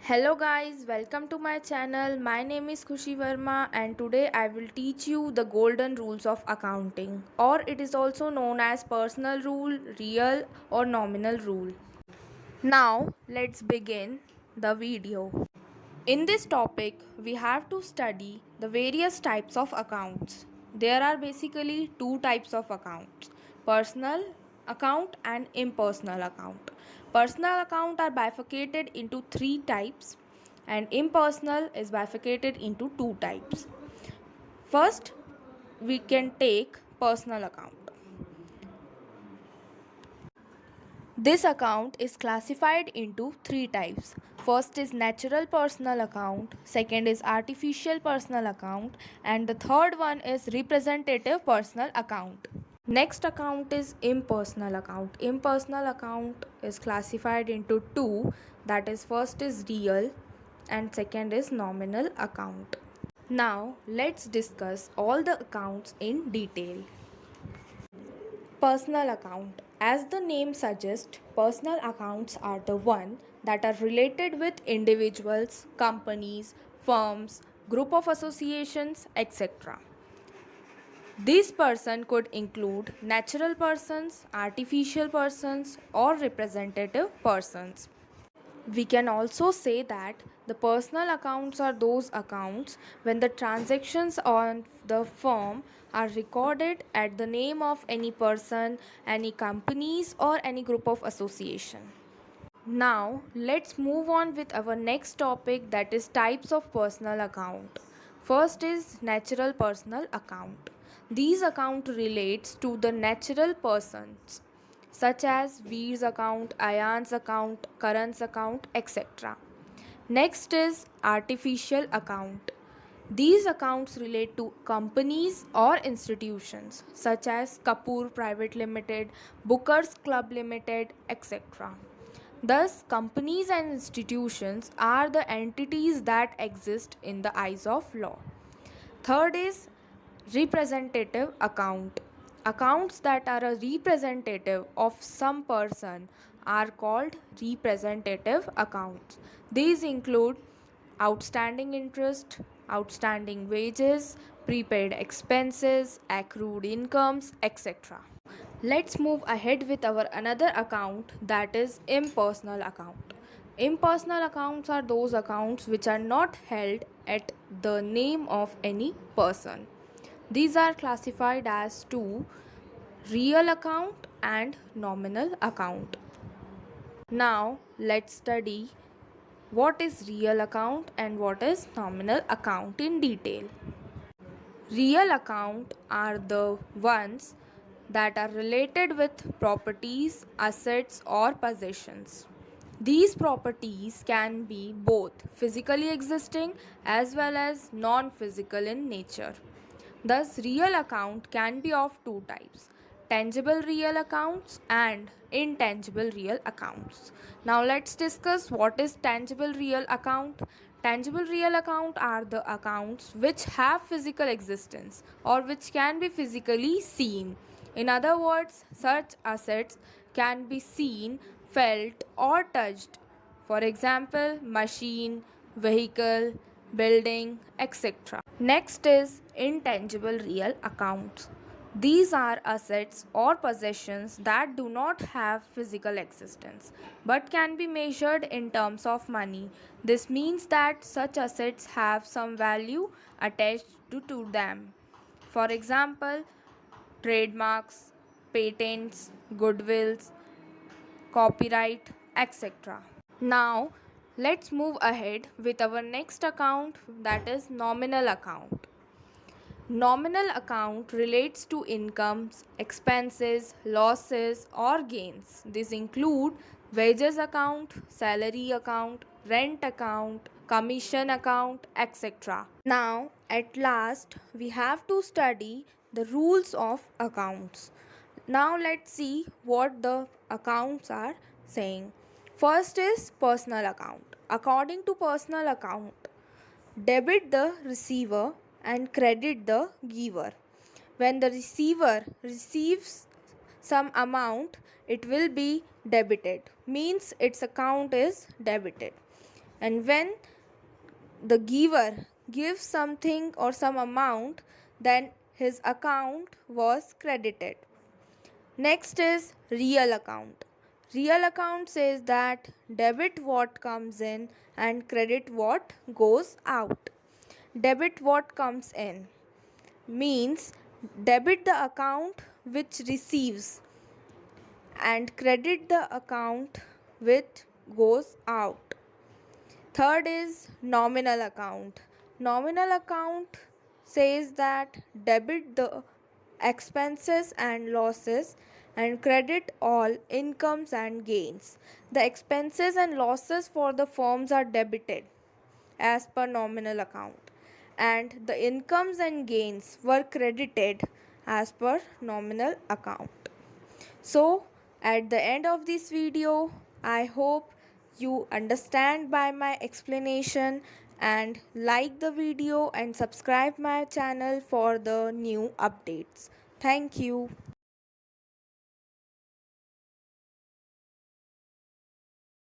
Hello guys, welcome to my channel. My name is Khushi Verma and today I will teach you the golden rules of accounting, or it is also known as personal rule, real or nominal rule. Now let's begin the video. In this topic, we have to study the various types of accounts. There are basically two types of accounts: personal account and impersonal account. Personal account are bifurcated into three types, and impersonal is bifurcated into two types. First, we can take personal account. This account is classified into three types. First is natural personal account, second is artificial personal account, and the third one is representative personal account. Next account is impersonal account. Impersonal account is classified into two, that is first is real and second is nominal account. Now let's discuss all the accounts in detail. Personal account. As the name suggests, personal accounts are the one that are related with individuals, companies, firms, group of associations, etc. This person could include natural persons, artificial persons, or representative persons. We can also say that the personal accounts are those accounts when the transactions on the firm are recorded at the name of any person, any companies, or any group of association. Now let's move on with our next topic, that is types of personal account. First is natural personal account. These account relates to the natural persons such as Veer's account, Ayan's account, Karan's account, etc. Next is artificial account. These accounts relate to companies or institutions such as Kapoor Private Limited, Booker's Club Limited, etc. Thus, companies and institutions are the entities that exist in the eyes of law. Third is representative account. Accounts that are a representative of some person are called representative accounts. These include outstanding interest, outstanding wages, prepaid expenses, accrued incomes, etc. Let's move ahead with our another account, that is impersonal account. Impersonal accounts are those accounts which are not held at the name of any person. These are classified as two: real account and nominal account. Now let's study what is real account and what is nominal account in detail. Real account are the ones that are related with properties, assets, or possessions. These properties can be both physically existing as well as non physical in nature. Thus, real account can be of two types: tangible real accounts and intangible real accounts. Now, let's discuss what is tangible real account. Tangible real account are the accounts which have physical existence or which can be physically seen. In other words, such assets can be seen, felt, or touched. For example, machine, vehicle, building, etc. Next is intangible real accounts. These are assets or possessions that do not have physical existence but can be measured in terms of money. This means that such assets have some value attached to them. For example, trademarks, patents, goodwills, copyright, etc. Now, let's move ahead with our next account, that is nominal account. Nominal account relates to incomes, expenses, losses, or gains. These include wages account, salary account, rent account, commission account, etc. Now, at last, we have to study the rules of accounts. Now, let's see what the accounts are saying. First is personal account. According to personal account, debit the receiver and credit the giver. When the receiver receives some amount, it will be debited, means its account is debited. and when the giver gives something or some amount, then his account was credited. Next is real account. Real account says that debit what comes in and credit what goes out. Debit what comes in means debit the account which receives and credit the account which goes out. Third is nominal account. Nominal account says that debit the expenses and losses and credit all incomes and gains. The expenses and losses for the firms are debited as per nominal account, and the incomes and gains were credited as per nominal account. So, at the end of this video, I hope you understand by my explanation and like the video and subscribe my channel for the new updates. Thank you.